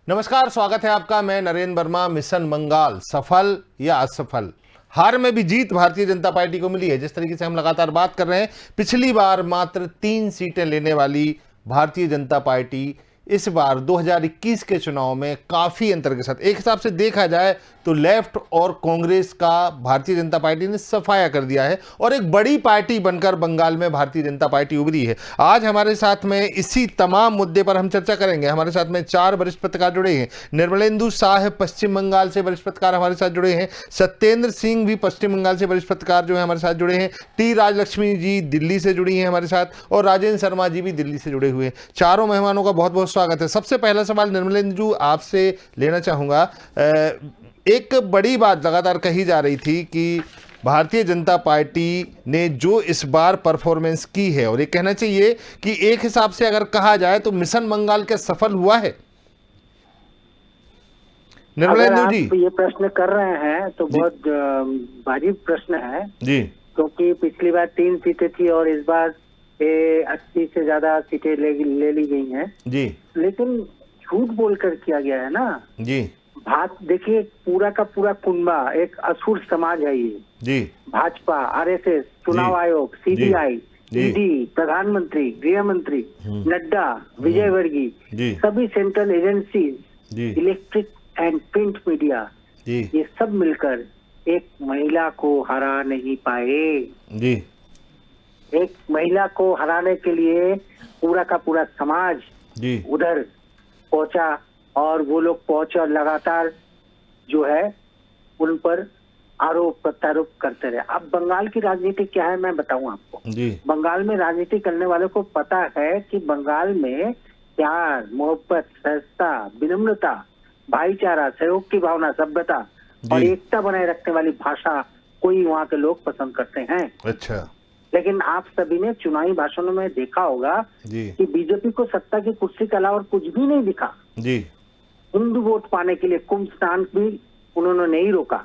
नमस्कार, स्वागत है आपका। मैं नरेंद्र वर्मा। मिशन बंगाल सफल या असफल? हार में भी जीत भारतीय जनता पार्टी को मिली है। जिस तरीके से हम लगातार बात कर रहे हैं, पिछली बार मात्र 3 सीटें लेने वाली भारतीय जनता पार्टी इस बार 2021 के चुनाव में काफी अंतर के साथ, एक हिसाब से देखा जाए तो लेफ्ट और कांग्रेस का भारतीय जनता पार्टी ने सफाया कर दिया है और एक बड़ी पार्टी बनकर बंगाल में भारतीय जनता पार्टी उभरी है। आज हमारे साथ में इसी तमाम मुद्दे पर हम चर्चा करेंगे। हमारे साथ में 4 वरिष्ठ पत्रकार जुड़े हैं। निर्मलेंदु शाह पश्चिम बंगाल से वरिष्ठ पत्रकार हमारे साथ जुड़े हैं। सत्येंद्र सिंह भी पश्चिम बंगाल से वरिष्ठ पत्रकार जो है हमारे साथ जुड़े हैं। टी राजलक्ष्मी जी दिल्ली से जुड़ी हैं हमारे साथ, और राजेंद्र शर्मा जी भी दिल्ली से जुड़े हुए हैं। चारों मेहमानों का बहुत बहुत स्वागत है। सबसे पहला सवाल निर्मलेंदु आपसे लेना चाहूंगा। एक बड़ी बात लगातार कही जा रही थी कि भारतीय जनता पार्टी ने जो इस बार परफॉर्मेंस की है, और ये कहना चाहिए कि एक हिसाब से अगर कहा जाए तो मिशन बंगाल क्या सफल हुआ है? निर्मलेंदु जी, ये प्रश्न कर रहे हैं तो बहुत भारी प्रश्न है जी, क्योंकि पिछली बार 3 सीटें थी और इस बार 80 से ज्यादा सीटें ले ली गई हैं जी, लेकिन झूठ बोलकर किया गया है ना जी, देखिए पूरा का पूरा कुंबा एक असुर समाज है ये जी, भाजपा, आरएसएस, चुनाव आयोग, सीबीआई, ईडी, प्रधानमंत्री, गृह मंत्री, नड्डा, विजय वर्गीय, सभी central agencies, electric and print media, ये सब मिलकर एक महिला को हरा नहीं पाए। जी, एक महिला को हराने के लिए पूरा का पूरा समाज उधर पहुंचा और वो लोग पहुंचे और लगातार जो है उन पर आरोप प्रत्यारोप करते रहे। अब बंगाल की राजनीति क्या है मैं बताऊं आपको। बंगाल में राजनीति करने वालों को पता है कि बंगाल में प्यार, मोहब्बत, सहजता, विनम्रता, भाईचारा, सहयोग की भावना, सभ्यता और एकता बनाए रखने वाली भाषा कोई वहाँ के लोग पसंद करते हैं। अच्छा। लेकिन आप सभी ने चुनावी भाषणों में देखा होगा कि बीजेपी को सत्ता की कुर्सी के अलावा कुछ भी नहीं दिखा। हिंदू वोट पाने के लिए कुंभ स्नान भी उन्होंने नहीं रोका।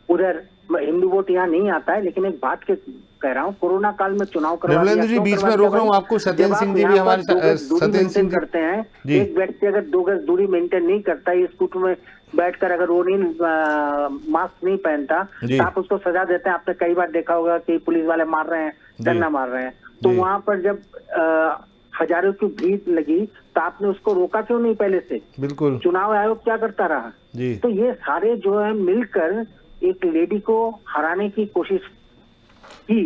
उधर हिंदू वोट यहाँ नहीं आता है, लेकिन एक बात के कह रहा हूँ, कोरोना काल में चुनाव करवा दिया। जी बीच में रोक रहा हूँ आपको। सत्येंद्र सिंह जी भी हमारे सत्येंद्र सिंह करते हैं। एक व्यक्ति अगर 2 गज दूरी मेंटेन नहीं करता, इस स्कूटर में बैठकर अगर वो नहीं मास्क नहीं पहनता तो आप उसको सजा देते हैं। आपने कई बार देखा होगा कि पुलिस वाले मार रहे हैं, डंडा मार रहे हैं, तो वहां पर जब हजारों की भीड़ लगी तो आपने उसको रोका क्यों नहीं पहले से? बिल्कुल। चुनाव आयोग क्या करता रहा? तो ये सारे जो है मिलकर एक लेडी को हराने की कोशिश की,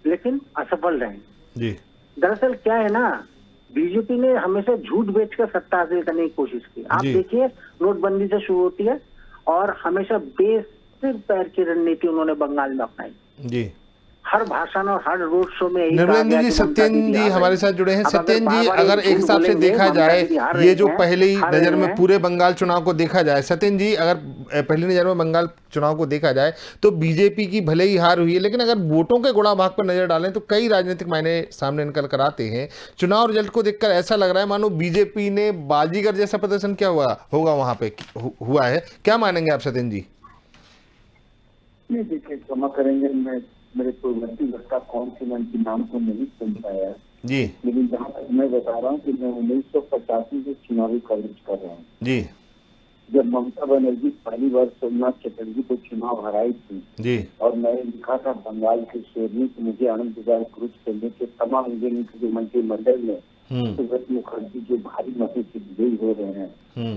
लेकिन असफल रहे। दरअसल क्या है ना, बीजेपी ने हमेशा झूठ बेचकर सत्ता हासिल करने की कोशिश की। आप देखिए नोटबंदी से शुरू होती है और हमेशा बेसिर पैर की रणनीति उन्होंने बंगाल में अपनाई। हर भाषण और हर रोड शो में निर्मलेंदु जी, सत्येंद्र जी हमारे साथ जुड़े हैं। सत्येंद्र जी, अगर एक हिसाब से देखा जाए, ये जो पहली नजर में पूरे बंगाल चुनाव को देखा जाए, सत्येंद्र जी अगर पहली नजर में बंगाल चुनाव को देखा जाए तो बीजेपी की भले ही हार हुई है, लेकिन अगर वोटों के गुणा भाग पर नजर डालें तो कई राजनीतिक मायने सामने निकल कर आते हैं। चुनाव रिजल्ट को देखकर ऐसा लग रहा है मानो बीजेपी ने बाजीगर जैसा प्रदर्शन क्या होगा वहां पे हुआ है। क्या मानेंगे आप सत्येंद्र जी? नहीं, देखिए क्षमा करेंगे, मेरे पूर्ववर्ती वक्ता कौन सी मन की नाम को नहीं सुन पाया जी, लेकिन जहाँ तक मैं बता रहा हूँ कि मैं 1985 से चुनावी कवरेज कर रहा हूँ जी। जब ममता बनर्जी पहली बार सोमनाथ चटर्जी को चुनाव हराई थी जी, और मैंने लिखा था बंगाल के शेरनी कि मुझे आनंद विजय ग्रुप से के तमाम जो मंत्रिमंडल में सुब्रत मुखर्जी जो भारी मतों से विजयी हो रहे हैं,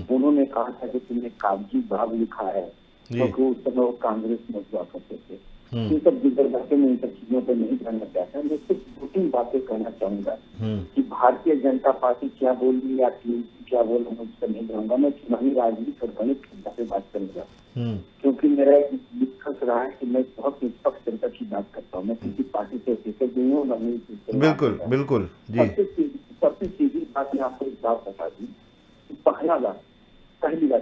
उन्होंने कहा था कि तुमने कागजी भाव लिखा है, क्योंकि उस समय वो कांग्रेस में हुआ करते थे। इन सब बातें में इन सब चीजों पर नहीं करना चाहता। मैं सिर्फ 2-3 बातें कहना चाहूंगा कि भारतीय जनता पार्टी क्या बोल रही है या टीएमसी क्या बोल रहा है, उस पर नहीं जाऊंगा। मैं चुनावी राजनीति और गणित की बातें बात करूंगा, क्योंकि मेरा एक विश्वास रहा है कि मैं बहुत निष्पक्ष जनता की बात करता हूँ। मैं किसी पार्टी से टिकट नहीं हूँ, बिल्कुल बिल्कुल जी। सबसे सीधी बात मैं आपको एक बात बता दी, पहली बार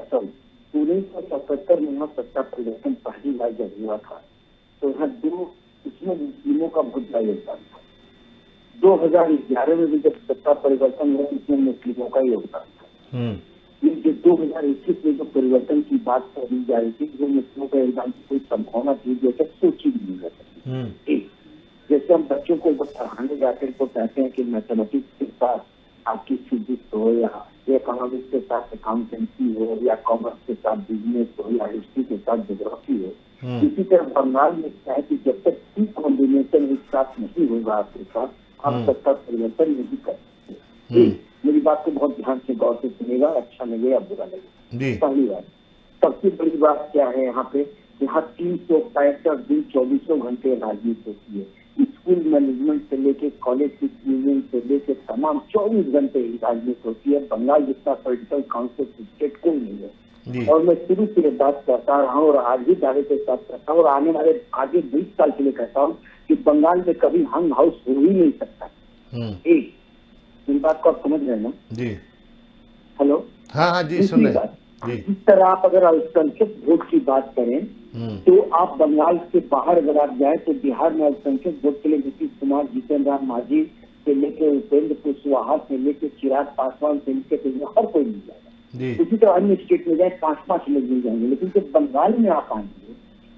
1977 में सत्ता परिवर्तन पहली बार जब हुआ था तो यहाँ इसमें मुस्लिमों का बहुत बड़ा योगदान था। 2011 में भी जब सत्ता परिवर्तन हुआ इसमें मुस्लिमों का योगदान था। ये जो 2021 में जो परिवर्तन की बात कही जा रही थी, जो मुस्लिमों का योगदान की कोई संभावना थी जैसे सोची भी नहीं जा सकती। जैसे हम बच्चों को पढ़ाने जाते हैं तो कहते हैं कि मैथमेटिक्स के साथ आपकी फिजिक्स हो या इकोनॉमिक्स के साथ अकाउंटेंसी हो या कॉमर्स के साथ बिजनेस हो या हिस्ट्री के साथ ज्योग्राफी हो। इसी तरह बंगाल में क्या है कि जब तक तीन कॉम्बिनेशन एक साथ नहीं होगा आपके साथ, आप सत्ता परिवर्तन नहीं कर सकते। मेरी बात को बहुत ध्यान से गौर से सुनेगा, अच्छा लगे या बुरा लगे। पहली बात, सबसे बड़ी बात क्या है यहाँ पे, यहाँ 365 दिन 24 घंटे राजनीति होती है। स्कूल मैनेजमेंट से लेके कॉलेज की यूनियन से लेके तमाम 24 घंटे राजनीति होती है। बंगाल जितना पॉलिटिकल काउंसिल स्टेट कोई नहीं है। और मैं शुरू से बात करता रहा हूँ और आज भी दावे के साथ करता हूँ और आने वाले आगे 20 साल के लिए कहता हूँ कि बंगाल में कभी हंग हाउस हो ही नहीं सकता। एक इन बात को आप समझ रहे हैं ना जी? हेलो, हाँ जी, सुन रहे हैं। इस तरह आप अगर अल्पसंख्यक वोट की बात करें तो आप बंगाल से बाहर अगर आप जाए तो बिहार में अल्पसंख्यक वोट के लिए नीतीश कुमार, जीतन राम मांझी से लेके उपेंद्र कुशवाहा से लेके चिराग पासवान से लेके हर कोई मिल जाएगा। इसी तरह अन्य स्टेट में जाए 5-5 लोग मिल जाएंगे। लेकिन जब बंगाल में आप आएंगे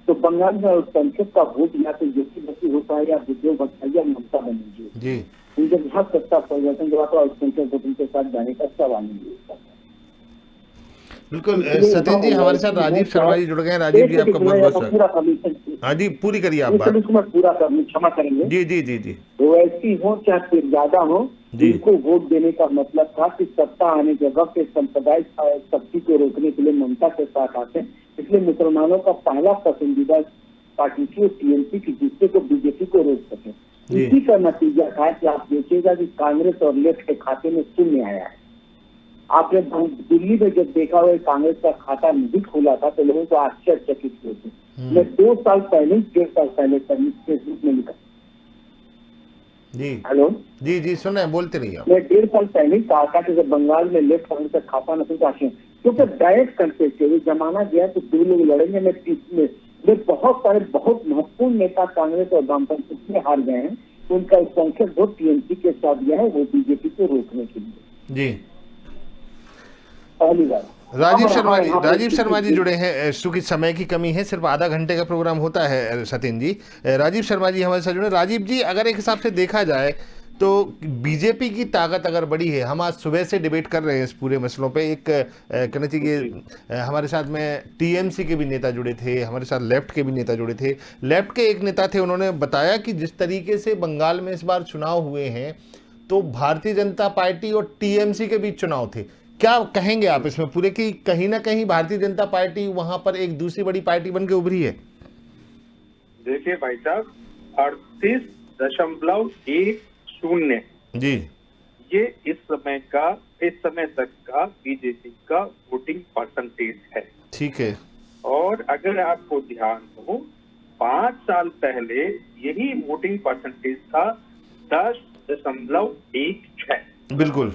तो बंगाल में अल्पसंख्यक का वोट या तो योगी बसी होता है या विजय भट्टाचार्य या ममता बनर्जी। जब यहाँ सत्ता परिवर्तन जब अल्पसंख्यक वोट उनके साथ जाने का सवाल नहीं होता। बिल्कुल। सत्येंद्र जी, हमारे साथ राजीव शर्मा जी जुड़ गए हैं। राजीव जी, आपका बहुत बहुत स्वागत। हाँ जी, पूरी करिए आप बात। पूरा करने क्षमा करेंगे। जी जी जी जी। वो ऐसी हो चाहे फिर ज्यादा हो, जिनको वोट देने का मतलब था कि सत्ता आने के वक्त संप्रदाय शक्ति को रोकने के लिए ममता के साथ आते, इसलिए मुसलमानों का पहला पसंदीदा पार्टी थी टीएमसी की, जिससे को बीजेपी को रोक सके। इसी का नतीजा था कि आप देखिएगा कि कांग्रेस और लेफ्ट के खाते में शून्य आया है। आपने दिल्ली में जब देखा हुआ कांग्रेस का खाता नहीं खुला था तो लोगों को आश्चर्यचकित हुए थे। मैं 2 साल पहले 1.5 साल पहले फेसबुक में लिखा जी। हेलो जी जी, सुन रहे हैं, बोलते रहिए। मैं 1.5 साल पहले ही कहा था कि जब बंगाल में लेफ्ट कांग्रेस का खाता न खुलता क्योंकि डायरेक्ट कंटेस्ट थे, जमाना गया तो 2 लोग लड़ेंगे। मैं बहुत सारे बहुत महत्वपूर्ण नेता कांग्रेस और वामपंथी में हार गए हैं। उनका संख्यक वोट टीएमसी के साथ गया है, वो बीजेपी को रोकने के लिए। जी, पहली बात। राजीव शर्मा जी जुड़े हैं। चूंकि समय की कमी है, सिर्फ आधा घंटे का प्रोग्राम होता है सत्येंद्र जी। राजीव शर्मा जी हमारे साथ जुड़े। राजीव जी, अगर एक हिसाब से देखा जाए तो बीजेपी की ताकत अगर बड़ी है, हम आज सुबह से डिबेट कर रहे हैं इस पूरे मसलों पे। एक कहना चाहिए हमारे साथ में टीएमसी के भी नेता जुड़े थे, हमारे साथ लेफ्ट के भी नेता जुड़े थे। लेफ्ट के एक नेता थे, उन्होंने बताया कि जिस तरीके से बंगाल में इस बार चुनाव हुए हैं तो भारतीय जनता पार्टी और टीएमसी के बीच चुनाव थे। क्या कहेंगे आप इसमें पूरे की कहीं ना कहीं भारतीय जनता पार्टी वहां पर एक दूसरी बड़ी पार्टी बन के उभरी है? देखिए भाई साहब, 38.10 जी, ये इस समय तक का बीजेपी का वोटिंग परसेंटेज है। ठीक है। और अगर आपको ध्यान हो, 5 साल पहले यही वोटिंग परसेंटेज था 10.16। बिल्कुल।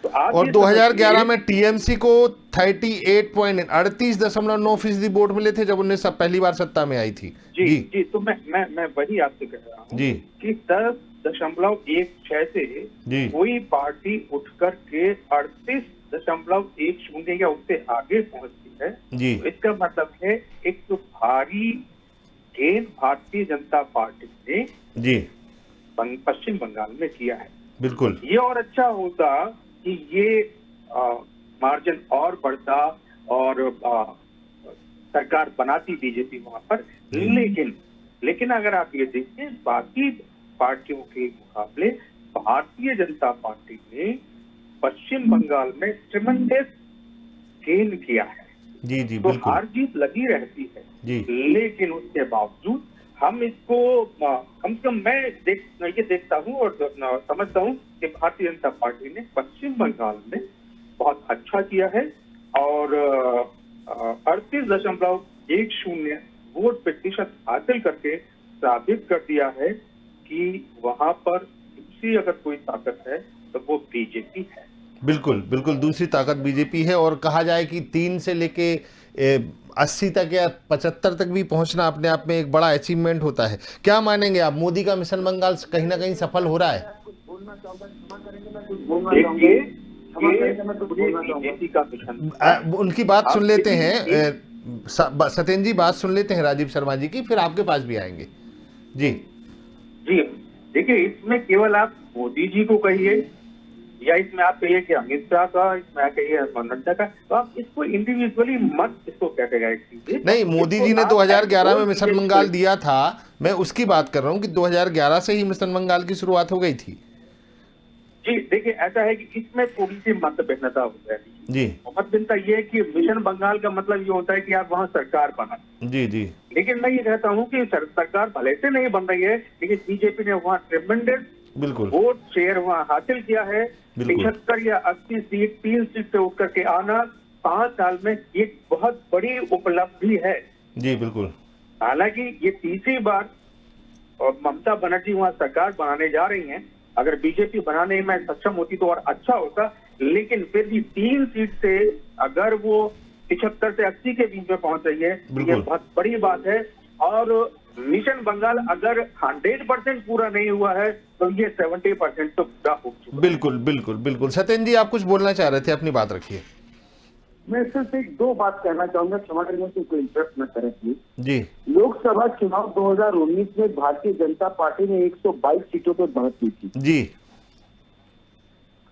तो और 2011 में टीएमसी को 38.38.9% वोट मिले थे जब उन्हें पहली बार सत्ता में आई थी। जी, तो मैं वही आपसे कह रहा हूँ जी कि 10.16 से कोई पार्टी उठकर के 38.10 या उससे आगे पहुंचती है जी। तो इसका मतलब है एक तो भारी गेन भारतीय जनता पार्टी ने जी पश्चिम बंगाल में किया है। बिल्कुल। ये और अच्छा होता कि ये मार्जिन और बढ़ता और सरकार बनाती बीजेपी वहां पर। लेकिन अगर आप ये देखें, बाकी पार्टियों के मुकाबले भारतीय जनता पार्टी ने पश्चिम बंगाल में ट्रिमेंडस गेन किया है। जी जी, तो बिल्कुल। हार जीत लगी रहती है जी। लेकिन उसके बावजूद हम इसको कम से कम मैं ये देखता हूँ और समझता हूँ कि भारतीय जनता पार्टी ने पश्चिम बंगाल में बहुत अच्छा किया है और 38.10 वोट प्रतिशत हासिल करके साबित कर दिया है कि वहां पर दूसरी अगर कोई ताकत है तो वो बीजेपी है। बिल्कुल बिल्कुल, दूसरी ताकत बीजेपी है। और कहा जाए कि 3 से लेके 80 तक या 75 तक भी पहुंचना अपने आप में एक बड़ा अचीवमेंट होता है। क्या मानेंगे आप, मोदी का मिशन बंगाल कहीं ना कहीं सफल हो रहा है? उनकी बात सुन लेते हैं सत्येंद्र जी, बात सुन लेते हैं राजीव शर्मा जी की, फिर आपके पास भी आएंगे। जी जी, देखिए, इसमें केवल आप मोदी जी को कहिए या इसमें आप कहिए कि अमित शाह का, इसमें आप कहिए नड्डा का, तो आप इसको इंडिविजुअली मत इसको कैटेगराइज कीजिए। नहीं, मोदी जी ने 2011 में मिशन मंगाल दिया था, मैं उसकी बात कर रहा हूँ कि 2011 से ही मिशन मंगाल की शुरुआत हो गई थी। जी देखिए, ऐसा है कि इसमें थोड़ी सी मत भिन्नता हो जाती है जी। मत भिन्नता ये है कि मिशन बंगाल का मतलब ये होता है कि आप वहाँ सरकार बना। जी जी। लेकिन मैं ये कहता हूँ कि सरकार भले से नहीं बन रही है, लेकिन बीजेपी ने वहाँ ट्रेमेंडस बिल्कुल वोट शेयर वहाँ हासिल किया है। 75 या 80 सीट, 3 सीट से उठ करके आना 5 साल में, ये बहुत बड़ी उपलब्धि है। जी बिल्कुल। हालांकि ये तीसरी बार ममता बनर्जी वहाँ सरकार बनाने जा रही हैं। अगर बीजेपी बनाने में सक्षम होती तो और अच्छा होता, लेकिन फिर भी 3 सीट से अगर वो 75 से 80 के बीच में पहुंच रही है, ये बहुत बड़ी बात है। और मिशन बंगाल अगर 100% पूरा नहीं हुआ है तो ये 70% तो पूरा हो चुका है। बिल्कुल बिल्कुल बिल्कुल। सत्येंद्र जी, आप कुछ बोलना चाह रहे थे, अपनी बात रखिए। मैं सिर्फ एक दो बात कहना चाहूंगा, क्षमा करेंगे तो कोई इंटरप्ट न करें प्लीज। जी। लोकसभा चुनाव 2019 में भारतीय जनता पार्टी ने 122 सीटों पर बढ़त की थी जी,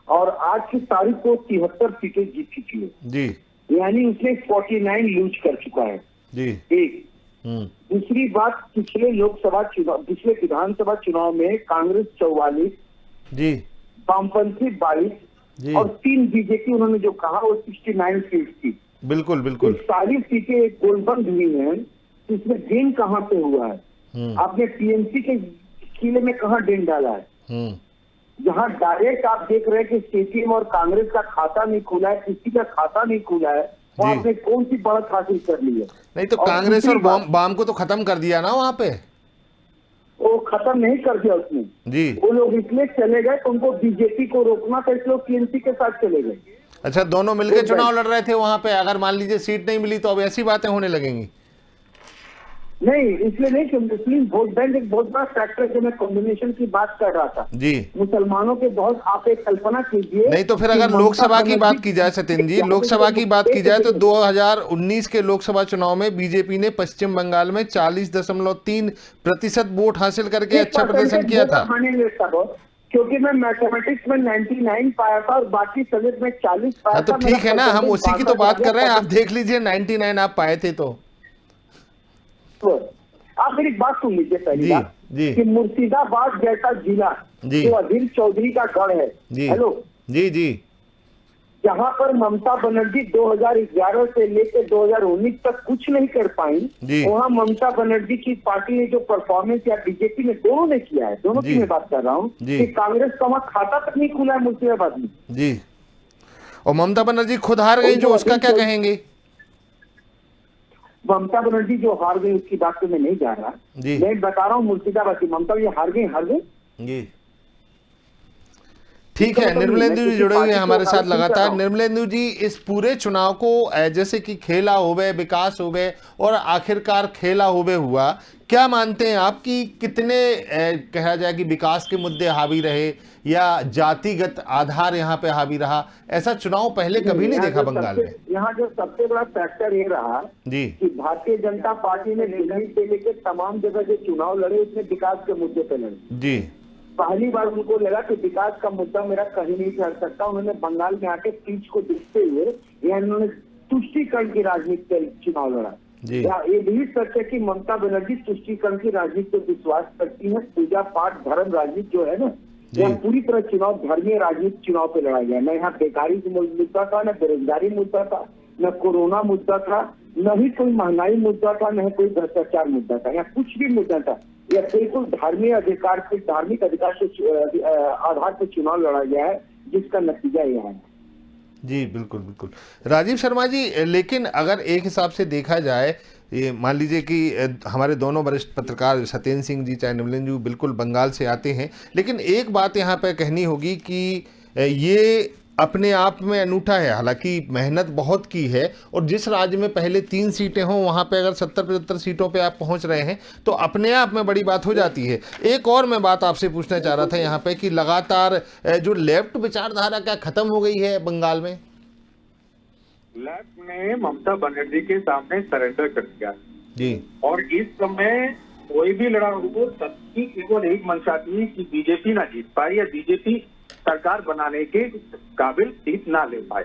और आज की तारीख को 73 सीटें जीत चुकी है जी, यानी उसने 49 लूज कर चुका है। जी। एक दूसरी बात, पिछले लोकसभा चुनाव, पिछले विधानसभा चुनाव में कांग्रेस 44 जी, वामपंथी 22 और 3 बीजेपी, उन्होंने जो कहा वो 69 सीट थी। बिल्कुल बिल्कुल। सारी सीटें गोलबंद हुई हैं, इसमें गेन कहाँ से हुआ है? आपने टीएमसी के किले में कहाँ डेन डाला है? जहाँ डायरेक्ट आप देख रहे हैं कि सीपीएम और कांग्रेस का खाता नहीं खुला है, किसी का खाता नहीं खुला है, वो आपने कौन सी बढ़त हासिल कर ली है? नहीं तो कांग्रेस और वाम को तो खत्म कर दिया ना वहाँ पे। वो खत्म नहीं कर दिया उसने जी। वो लोग इसलिए चले गए तो उनको बीजेपी को रोकना था, इसलिए टीएमसी के साथ चले गए। अच्छा, दोनों मिलकर चुनाव लड़ रहे थे वहां पे, अगर मान लीजिए सीट नहीं मिली तो अब ऐसी बातें होने लगेंगी। नहीं, इसलिए नहीं कि मुस्लिम वोट बैंक एक बहुत बड़ा फैक्टर है, मैं कॉम्बिनेशन की बात कर रहा था जी। मुसलमानों के बहुत, आप एक कल्पना कीजिए। नहीं तो फिर अगर लोकसभा की बात की जाए सत्येंद्र जी, लोकसभा की बात की जाए तो 2019 के लोकसभा चुनाव में बीजेपी ने पश्चिम बंगाल में 40.3% वोट हासिल करके अच्छा प्रदर्शन किया था। क्योंकि मैं मैथमेटिक्स में 99 पाया था और बाकी सब्जेक्ट में 40 पाया था। तो ठीक है ना, हम उसी की तो बात कर रहे हैं। आप देख लीजिए 99 आप पाए थे। तो आप मेरी बात सुन लीजिए। पहली बात कि मुर्शिदाबाद जैसा जिला जो अधीर चौधरी का गढ़ है, हेलो जी जी, जहाँ पर ममता बनर्जी 2011 से लेकर 2019 तक कुछ नहीं कर पाई, वहाँ ममता बनर्जी की पार्टी ने जो परफॉर्मेंस या बीजेपी ने दोनों ने किया है, दोनों की मैं बात कर रहा हूँ कि कांग्रेस का वहाँ खाता तक नहीं खुला है मुर्शिदाबाद में जी। और ममता बनर्जी खुद हार गई, जो उसका क्या कहेंगे? ममता बनर्जी जो हार गई उसकी बात तो मैं नहीं जा रहा, मैं बता रहा हूँ मुर्शिदाबाद की ममता ये हार गई जी। ठीक है, निर्मलेंदु जी जुड़े हुए हैं हमारे साथ लगातार। निर्मलेंदु जी, इस पूरे चुनाव को जैसे कि खेला होवे, विकास होवे और आखिरकार खेला होवे हुआ, क्या मानते हैं आप कि कितने कहा जाए कि विकास के मुद्दे हावी रहे या जातिगत आधार यहाँ पे हावी रहा? ऐसा चुनाव पहले कभी नहीं देखा बंगाल में। यहाँ जो सबसे बड़ा फैक्टर ये रहा जी कि भारतीय जनता पार्टी ने दिल्ली से लेकर तमाम जगह जो चुनाव लड़े उसमें विकास के मुद्दे पे लड़े जी। पहली बार उनको लगा कि विकास का मुद्दा मेरा कहीं नहीं चल सकता। उन्होंने बंगाल में आके पीच को देखते हुए या उन्होंने तुष्टीकरण की राजनीति पर चुनाव लड़ा। ये भी सच है कि ममता बनर्जी तुष्टीकरण की राजनीति पर विश्वास करती है। पूजा पाठ धर्म राजनीति जो है ना, यहाँ पूरी तरह चुनाव धर्मीय राजनीति चुनाव पे लड़ा गया। न यहाँ बेकारी मुद्दा था, न बेरोजगारी मुद्दा था, न कोरोना मुद्दा था, न ही कोई महंगाई मुद्दा था, न कोई भ्रष्टाचार मुद्दा था। यहाँ कुछ भी मुद्दा था, यह बिल्कुल धार्मिक अधिकार से आधार पर चुनाव लड़ा गया है, जिसका नतीजा यह है। जी बिल्कुल बिल्कुल। राजीव शर्मा जी, लेकिन अगर एक हिसाब से देखा जाए, ये मान लीजिए कि हमारे दोनों वरिष्ठ पत्रकार सत्येंद्र सिंह जी चाहे निर्मलेंदु जी बिल्कुल बंगाल से आते हैं, लेकिन एक बात यहाँ पे कहनी होगी कि ये अपने आप में अनूठा है। हालांकि मेहनत बहुत की है और जिस राज्य में पहले 3 सीटें हों वहाँ पे अगर 70-75 सीटों पे आप पहुँच रहे हैं तो अपने आप में बड़ी बात हो जाती है। एक और मैं बात आपसे पूछना चाह रहा था यहाँ पे कि लगातार जो लेफ्ट विचारधारा क्या खत्म हो गई है बंगाल में? लेफ्ट ने ममता बनर्जी के सामने सरेंडर कर दिया जी, और इस समय कोई भी लड़ा हो, सबकी केवल एक मंशा थी कि बीजेपी ना जीत पाए या बीजेपी सरकार बनाने के काबिल सीट ना ले पाए।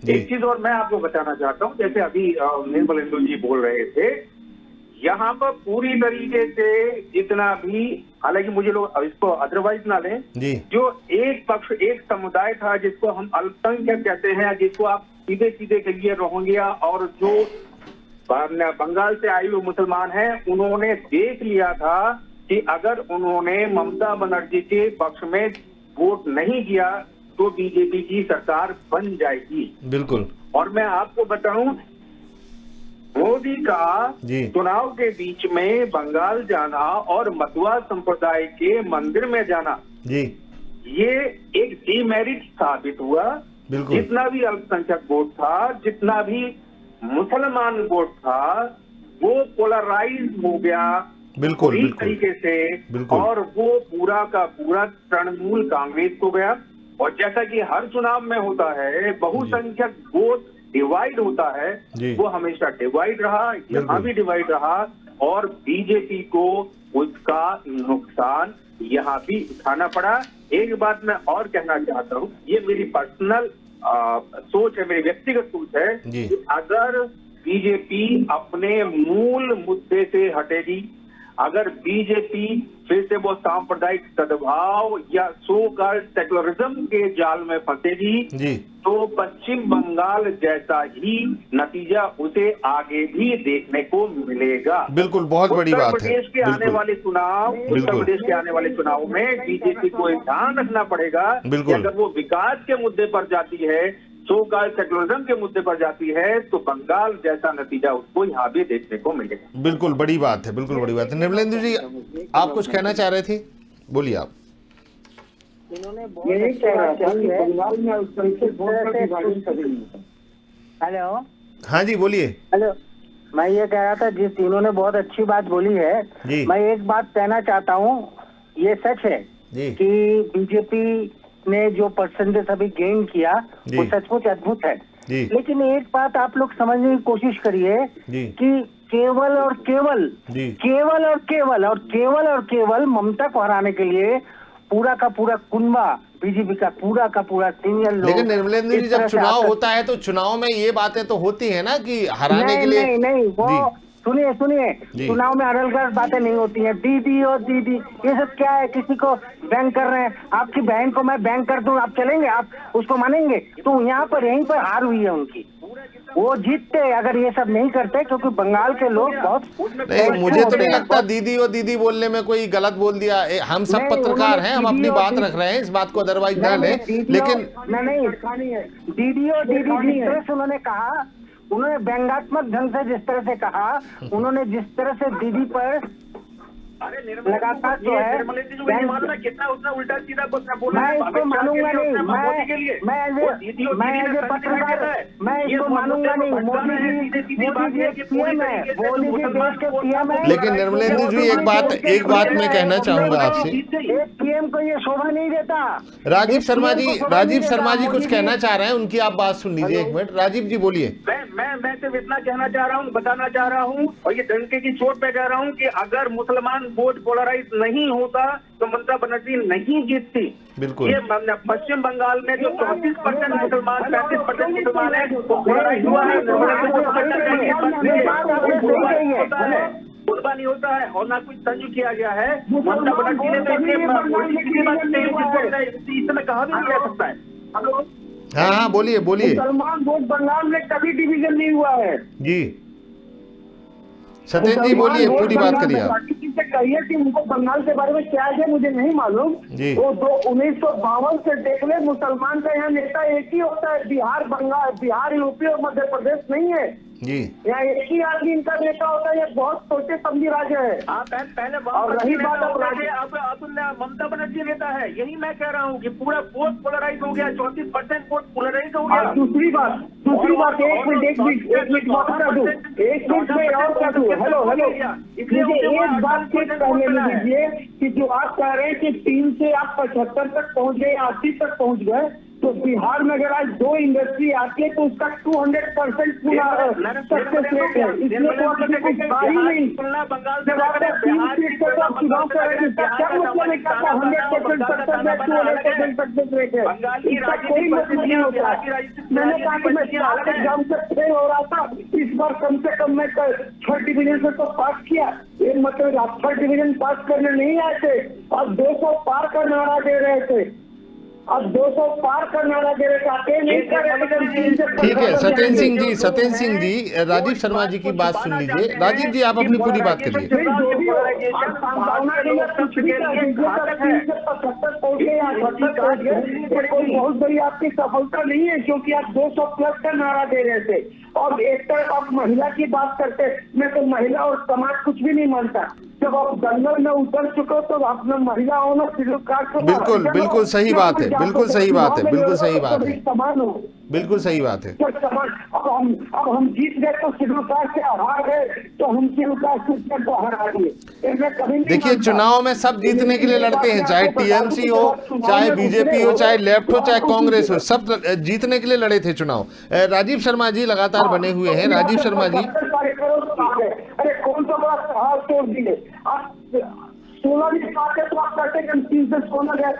एक चीज और मैं आपको बताना चाहता हूँ, जैसे अभी निर्मलेंदु जी बोल रहे थे, यहाँ पर पूरी तरीके से जितना भी, हालांकि मुझे लोग इसको अदरवाइज ना लें, जो एक पक्ष एक समुदाय था जिसको हम अल्पसंख्यक कहते हैं, जिसको आप सीधे सीधे कहिए रोहिंग्या, और जो बंगाल से आए हुए मुसलमान हैं, उन्होंने देख लिया था कि अगर उन्होंने ममता बनर्जी के पक्ष में वोट नहीं किया तो बीजेपी की सरकार बन जाएगी। बिल्कुल। और मैं आपको बताऊं, मोदी का चुनाव के बीच में बंगाल जाना और मतुआ संप्रदाय के मंदिर में जाना ये एक डीमेरिट साबित हुआ। जितना भी अल्पसंख्यक वोट था, जितना भी मुसलमान वोट था, वो पोलराइज हो गया पूरी तरीके से, और वो पूरा का पूरा तृणमूल कांग्रेस को गया। और जैसा कि हर चुनाव में होता है, बहुसंख्यक वोट डिवाइड होता है, वो हमेशा डिवाइड रहा, यहाँ भी डिवाइड रहा, और बीजेपी को उसका नुकसान यहाँ भी उठाना पड़ा। एक बात मैं और कहना चाहता हूँ, ये मेरी पर्सनल सोच है, मेरी व्यक्तिगत सोच है कि अगर बीजेपी अपने मूल मुद्दे से हटेगी, अगर बीजेपी फिर से वो सांप्रदायिक सद्भाव या सो कॉल्ड सेक्युलरिज्म के जाल में फंसेगी, तो पश्चिम बंगाल जैसा ही नतीजा उसे आगे भी देखने को मिलेगा। बिल्कुल, बहुत बड़ी बात है। उत्तर प्रदेश के आने वाले चुनाव में बीजेपी को ध्यान रखना पड़ेगा कि अगर वो विकास के मुद्दे पर जाती है, सो कॉल्ड सेक्युलरिज्म के मुद्दे पर जाती है, तो बंगाल जैसा नतीजा उसको यहाँ भी देखने को मिलेगा। बिल्कुल बड़ी बात है, बिल्कुल बड़ी बात है। निर्मलेंदु जी, आप कुछ कहना चाह रहे थे, बोलिए आप। यही कह रहा था कि बंगाल में उस तरीके हेलो, हाँ जी बोलिए। हेलो, मैं ये कह रहा था, जिस तीनों ने बहुत अच्छी बात बोली है, मैं एक बात कहना चाहता हूँ, ये सच है कि बीजेपी ने जो परसेंटेज अभी गेन किया वो सचमुच अद्भुत है। लेकिन एक बात आप लोग समझने की कोशिश करिए कि केवल और केवल ममता को हराने के लिए पूरा का पूरा कुनबा, बीजेपी का पूरा सीनियर लोग। लेकिन निर्मलेंदु जी, जब चुनाव होता है तो चुनाव में ये बातें तो होती है ना कि हराने के लिए। नहीं, वो सुनिए, चुनाव में अलग बातें नहीं होती हैं। दीदी और दीदी, ये सब क्या है? किसी को बैंक कर रहे हैं, आपकी बहन को मैं बैंक कर दूं, आप चलेंगे? आप उसको मानेंगे? तो यहाँ पर यहीं पर हार हुई है उनकी। वो जीतते अगर ये सब नहीं करते, क्योंकि बंगाल के लोग बहुत नहीं, मुझे तो नहीं लगता दीदी और दीदी बोलने में कोई गलत बोल दिया। हम सब पत्रकार हैं, हम अपनी बात रख रहे हैं, इस बात को अदरवाइज ना लें। लेकिन नहीं, दीदी और दीदी जिस तरह से उन्होंने कहा, उन्होंने व्यंग्यात्मक ढंग से जिस तरह से कहा, उन्होंने जिस तरह से दीदी पर लगातार जो है, कितना उतना उल्टा सीधा बोला। मैं इसको मानूंगा नहीं, मैं एज ए पत्रकार मैं इसको मानूंगा नहीं। मोदी जी एक पीएम है, मोदी जी देश के पीएम है। लेकिन निर्मलेंदु जी, एक बात मैं कहना चाहूंगा आपसे, एक पीएम को ये शोभा नहीं देता। राजीव शर्मा जी कुछ कहना चाह रहे हैं, उनकी आप बात सुन लीजिए एक मिनट। राजीव जी बोलिए। मैं सिर्फ इतना कहना चाह रहा हूँ, बताना चाह रहा हूँ, और ये डंके की चोट पे कह रहा हूँ कि अगर मुसलमान वोट पोलराइज नहीं होता तो ममता बनर्जी नहीं जीतती। बिल्कुल। ये पश्चिम बंगाल में जो 34% मुसलमान, 35% मुसलमान है, वो पोलराइज हुआ है। कुर्बानी होता है और ना कुछ तंज किया गया है। ममता बनर्जी ने इस समय कहा भी नहीं जा सकता है। हाँ, बोलिए। मुसलमान वोट बंगाल में कभी डिवीजन नहीं हुआ है जी। सत्येंद्र जी बोलिए, पूरी बात करिए आप। कहिए कि उनको बंगाल के बारे में क्या है मुझे नहीं मालूम। वो 1952 से देख ले, मुसलमान का यहाँ नेता एक ही होता है। बिहार, यूपी और मध्य प्रदेश नहीं है जी। यहाँ एक ही आदमी इनका नेता होता है। ये बहुत सोचे समझी राज्य है। पहले और रही बात अब ममता बनर्जी नेता है, यही मैं कह रहा हूँ कि पूरा वोट पोलराइज हो गया, 34% वोट पोलराइज हो गया। दूसरी बात एक मिनट में और क्या दूं। हेलो, मुझे एक बात के कहने दीजिए कि जो आप कह रहे हैं कि 3 से आप 75 तक पहुंच गए, 80 तक पहुंच गए, तो तो बिहार में अगर आज 2 इंडस्ट्री आती है तो उसका 200% पूरा सक्सेस रेट है। इसलिए तो आपने कुछ कहा ही नहीं। जब आप 3 सीट से तो चुनाव कर रहे हैं, क्या मतलब है? क्या 100% सक्सेस रेट 200% सक्सेस रेट है? इसका कोई मतलब नहीं होता। मैंने कहा कि मैं 7 एग्जाम से फेल हो रहा था, इस बार कम से कम मैं 3rd डिवीजन से तो पास किया। ये मतलब आप 3rd डिवीजन पास करने नहीं आए थे, अब 200 पार का नारा दे रहे थे। अब 200 पार का नारा दे रहे थे, नहीं कर रहे। ठीक है सत्येंद्र सिंह जी, राजीव शर्मा जी की बात सुन लीजिए। राजीव जी, आप अपनी पूरी बात करिए। कोई बहुत बड़ी आपकी सफलता नहीं है, क्योंकि आप 200 प्लस का नारा दे रहे थे। और एक तरफ आप महिला की बात करते, मैं तो महिला और समाज कुछ भी नहीं मानता। जब आप दंगल में उतर चुके हो तो आप न महिला हो न शेड्यूल कास्ट हो। बिल्कुल सही बात है, बिल्कुल सही बात है, बिल्कुल सही बात है, समान हो, बिल्कुल सही बात है। अब हम जीत गए तो शेड्यूल कास्ट से हार गए, तो हम शेड्यूल कास्ट को हरा दिए। देखिए, चुनाव में सब जीतने के लिए लड़ते हैं, चाहे टीएमसी हो, चाहे बीजेपी हो, चाहे लेफ्ट हो, चाहे कांग्रेस हो, सब जीतने के लिए लड़े थे चुनाव। राजीव शर्मा जी लगातार बने हुए हैं। राजीव शर्मा जी, अरे कौन सा बड़ा हाथ तोड़ दिए? आप 16 भी पाते तो आप कहते हैं 3 से 16 गए।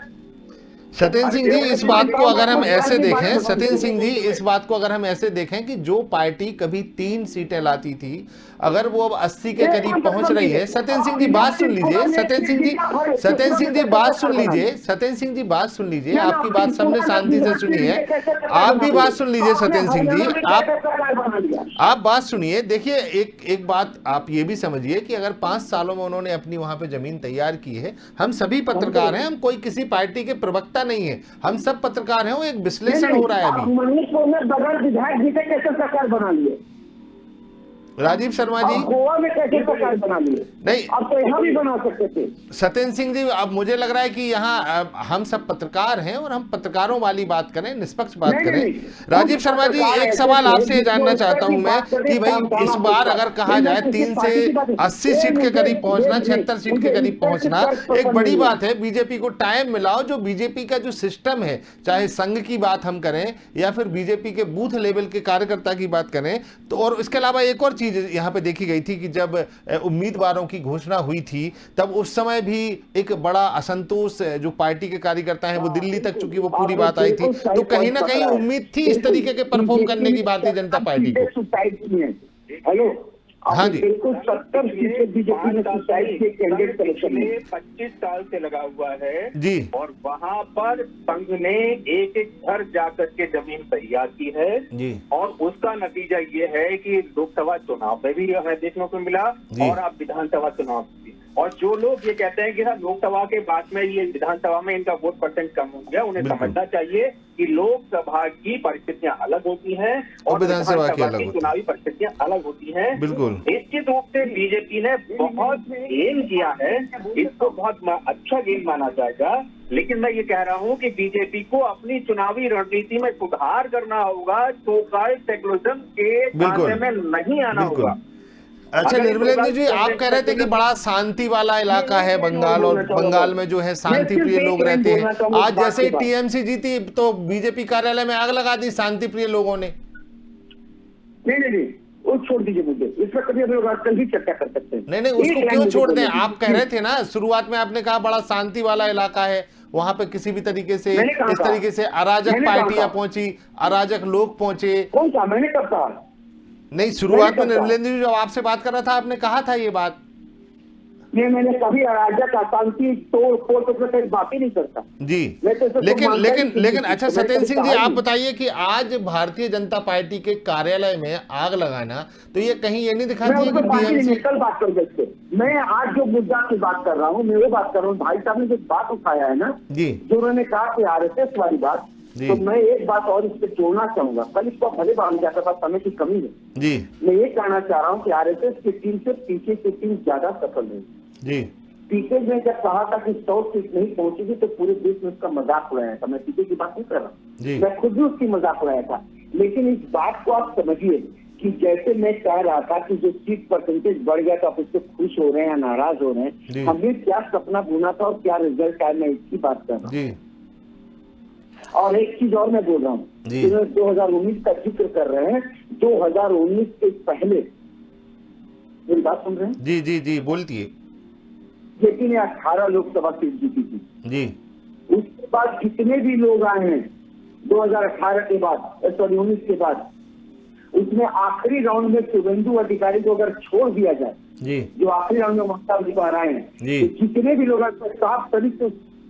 सत्येंद्र सिंह जी, इस बात को अगर हम ऐसे देखें, सत्येंद्र सिंह जी, इस बात को अगर हम ऐसे देखें कि जो पार्टी कभी 3 सीटें लाती थी, अगर वो अब 80 के करीब पहुंच रही है। सत्येंद्र सिंह जी बात सुन लीजिए, सत्येंद्र सिंह जी बात सुन लीजिए, सत्येंद्र सिंह जी बात सुन लीजिए। आपकी बात सबने शांति से सुनी है, आप भी बात सुन लीजिए। सत्येंद्र सिंह जी, आप बात सुनिए। देखिए, एक बात आप ये भी समझिए कि अगर 5 सालों में उन्होंने अपनी वहां पे जमीन तैयार की है, हम सभी पत्रकार हैं, हम कोई किसी पार्टी के प्रवक्ता नहीं है, हम सब पत्रकार हैं, वो एक विश्लेषण हो रहा है अभी। मनीष ने बगैर विधायक जीते कैसे सरकार बना लिए? राजीव शर्मा जी, गोवा में कैसे सरकार बना लिए? नहीं, अब तो यहाँ भी बना सकते थे। सत्येंद्र सिंह जी, अब मुझे लग रहा है कि यहाँ हम सब पत्रकार हैं और हम पत्रकारों वाली बात करें, निष्पक्ष बात करें। राजीव शर्मा जी, एक सवाल आपसे जानना चाहता हूं मैं कि भाई इस बार अगर कहा जाए 3 से 80 सीट के करीब पहुंचना, 76 सीट के करीब पहुंचना एक बड़ी बात है। बीजेपी को टाइम मिलाओ, जो बीजेपी का जो सिस्टम है, चाहे संघ की बात हम करें या फिर बीजेपी के बूथ लेवल के कार्यकर्ता की बात करें, तो और इसके अलावा एक और चीज यहां पे देखी गई थी कि जब उम्मीदवारों की घोषणा हुई थी, तब उस समय भी एक बड़ा असंतोष जो पार्टी के कार्यकर्ता हैं वो दिल्ली तक, चूंकि वो पूरी बात आई थी, तो कहीं ना कहीं उम्मीद थी इस तरीके के परफॉर्म करने की भारतीय जनता पार्टी को। हेलो, हाँ जी, बिल्कुल 70% बीजेपी ने सुसाइड के कैंडिडेट सिलेक्शन में 25 साल से लगा हुआ है जी, और वहाँ पर संघ ने एक घर जाकर के जमीन तैयार की है जी, और उसका नतीजा ये है कि लोकसभा चुनाव में भी हमें देखने को मिला और अब विधानसभा चुनाव भी। और जो लोग ये कहते हैं कि सर लोकसभा के बाद में ये विधानसभा में इनका वोट परसेंट कम हो गया, उन्हें समझना चाहिए कि लोकसभा की परिस्थितियां अलग होती हैं और विधानसभा की चुनावी परिस्थितियां अलग होती हैं। बिल्कुल, निश्चित रूप से बीजेपी ने बहुत गेम किया है, इसको बहुत अच्छा गेम माना जाएगा, लेकिन मैं ये कह रहा हूं कि बीजेपी को अपनी चुनावी रणनीति में सुधार करना होगा, सो-कॉल्ड सेकुलरिज्म के खाते में नहीं आना होगा। अच्छा निर्मलेंद्र जी, आप कह रहे थे कि बड़ा शांति वाला इलाका है बंगाल, और बंगाल में जो है शांति प्रिय लोग रहते हैं। आज जैसे ही टीएमसी जीती तो बीजेपी कार्यालय में आग लगा दी शांति प्रिय लोगों ने। नहीं, वो छोड़ दीजिए मुझे, इस पर कभी हम लोग कल ही चर्चा कर सकते हैं। नहीं, उसको क्यों छोड़ दें? आप कह रहे थे ना शुरुआत में, आपने कहा बड़ा शांति वाला इलाका है, वहां पे किसी भी तरीके से इस तरीके से अराजक पार्टियां पहुंची, अराजक लोग पहुंचे। कौन सा? मैंने कब कहा? नहीं, शुरुआत में निर्मलेंद्र जी जब आपसे बात कर रहा था आपने कहा था ये बात। नहीं, मैंने कभी अराजक अशांति तोड़ कहीं बात ही नहीं करता जी। लेकिन अच्छा सत्येंद्र सिंह जी, आप बताइए कि आज भारतीय जनता पार्टी के कार्यालय में आग लगाना, तो ये कहीं ये नहीं दिखाती है कि टीएमसी? कल बात कर सकते, मैं आज जो मुद्दा की बात कर रहा हूँ, मैं वो बात कर रहा हूँ। भाई साहब ने जो बात उठाया है ना जी, जो उन्होंने कहा कि आरएसएस वाली बात, तो मैं एक बात और इस पर जोड़ना चाहूंगा। कल इसको भले बात जाकर पास समय की कमी है जी, मैं ये कहना चाह रहा हूँ कि आरएसएस की टीम से पीके की टीम ज्यादा सफल रही जी। पीके ने जब कहा था कि 100 सीट नहीं पहुंचेगी तो पूरे देश में उसका मजाक उड़ाया था। मैं पीके की बात नहीं कर रहा, मैं खुद भी उसकी मजाक उड़ाया था। लेकिन इस बात को आप समझिए कि जैसे मैं कह रहा था कि जो सीट परसेंटेज बढ़ गया तो आप इससे खुश हो रहे हैं या नाराज हो रहे हैं, हमने क्या सपना बुना था और क्या रिजल्ट आया, मैं इसकी बात कर रहा हूँ। और एक चीज और मैं बोल रहा हूँ, 2019 का जिक्र कर रहे हैं, 2019 के पहले मेरी बात सुन रहे हैं? जी जी जी बोलती है। जेपी ने 18 लोकसभा सीट जीती थी जी। उसके बाद जितने भी लोग आए हैं 2018 के बाद, सॉरी 19 के बाद, उसमें आखिरी राउंड में शुभेंदु अधिकारी को अगर छोड़ दिया जाए जी, जो आखिरी राउंड में ममता जी आए हैं, जी, तो जितने भी लोग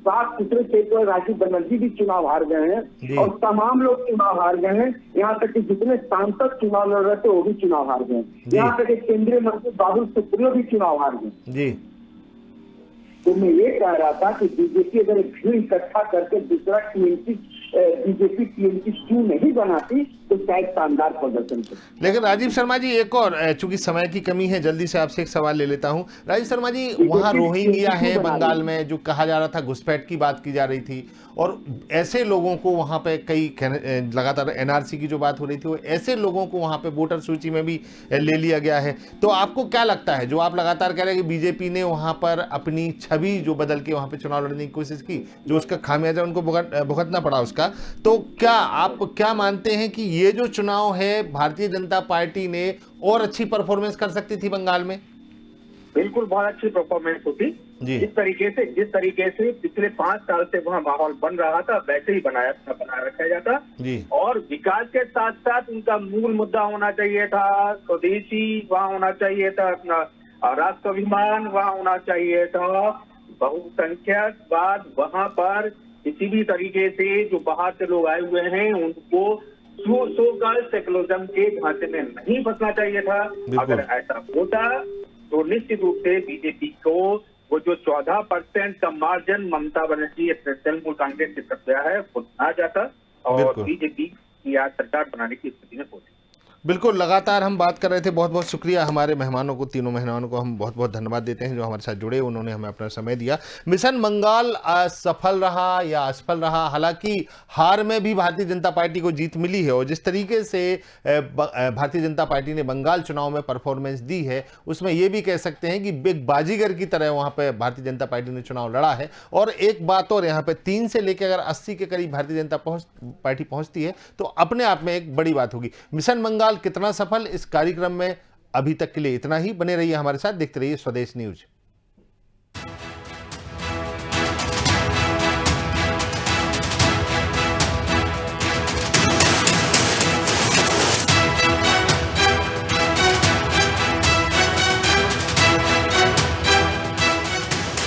साफ सुथरे क्षेत्र में राजीव बनर्जी भी चुनाव हार गए हैं और तमाम लोग चुनाव हार गए हैं। यहाँ तक कि जितने सांसद चुनाव लड़ रहे थे वो भी चुनाव हार गए। यहाँ तक कि केंद्रीय मंत्री बाबुल सुप्रियो भी चुनाव हार गए जी। तो मैं ये कह रहा था कि बीजेपी अगर भीड़ इकट्ठा करके दूसरा बीजेपी टीएमसी 2 नहीं बनाती तो शायद शानदार प्रदर्शन करती। लेकिन राजीव शर्मा जी एक और, चूंकि समय की कमी है, जल्दी से आपसे एक सवाल ले लेता हूं। राजीव शर्मा जी, वहां रोहिंग्या है बंगाल में, जो कहा जा रहा था घुसपैठ की बात की जा रही थी, और ऐसे लोगों को वहां पे कई लगातार एनआरसी की जो बात हो रही थी, वो ऐसे लोगों को वहां पे वोटर सूची में भी ले लिया गया है। तो आपको क्या लगता है, जो आप लगातार कह रहे हैं कि बीजेपी ने वहां पर अपनी छवि जो बदल के वहां पे चुनाव लड़ने की कोशिश की, जो उसका खामियाजा उनको भुगतना पड़ा उसका, तो क्या आप क्या मानते हैं कि ये जो चुनाव है भारतीय जनता पार्टी ने और अच्छी परफॉर्मेंस कर सकती थी बंगाल में? बिल्कुल बहुत अच्छी परफॉर्मेंस होती। जिस तरीके से पिछले 5 साल से वहाँ माहौल बन रहा था वैसे ही बनाया रखा जाता जी। और विकास के साथ साथ उनका मूल मुद्दा होना चाहिए था स्वदेशी, वहाँ होना चाहिए था अपना राष्ट्राभिमान, वहाँ होना चाहिए था बहुसंख्यकवाद। वहाँ पर किसी भी तरीके से जो बाहर से लोग आए हुए हैं उनको सो सेकुलरिज्म के ढांचे में नहीं फंसना चाहिए था। अगर ऐसा होता तो निश्चित रूप से बीजेपी को वो जो 14% का मार्जिन ममता बनर्जी तृणमूल कांग्रेस से तक गया है वो आ जाता और बीजेपी की आज सरकार बनाने की स्थिति में पहुंची। बिल्कुल, लगातार हम बात कर रहे थे। बहुत बहुत शुक्रिया हमारे मेहमानों को, तीनों मेहमानों को हम बहुत बहुत धन्यवाद देते हैं जो हमारे साथ जुड़े, उन्होंने हमें अपना समय दिया। मिशन बंगाल सफल रहा या असफल रहा, हालांकि हार में भी भारतीय जनता पार्टी को जीत मिली है, और जिस तरीके से भारतीय जनता पार्टी ने बंगाल चुनाव में परफॉर्मेंस दी है उसमें यह भी कह सकते हैं कि बिग बाजीगर की तरह वहां पर भारतीय जनता पार्टी ने चुनाव लड़ा है। और एक बात और, यहाँ पे 3 से लेकर अगर 80 के करीब भारतीय जनता पार्टी पहुंचती है तो अपने आप में एक बड़ी बात होगी। मिशन बंगाल कितना सफल, इस कार्यक्रम में अभी तक के लिए इतना ही। बने रहिए हमारे साथ, देखते रहिए स्वदेश न्यूज।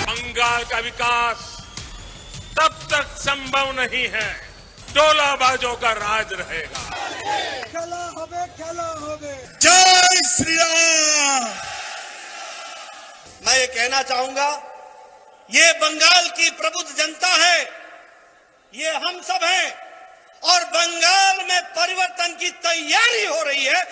बंगाल का विकास तब तक संभव नहीं है टोलाबाजों का राज रहेगा। खेला होवे। जय श्री राम। मैं ये कहना चाहूंगा, ये बंगाल की प्रबुद्ध जनता है, ये हम सब हैं और बंगाल में परिवर्तन की तैयारी हो रही है।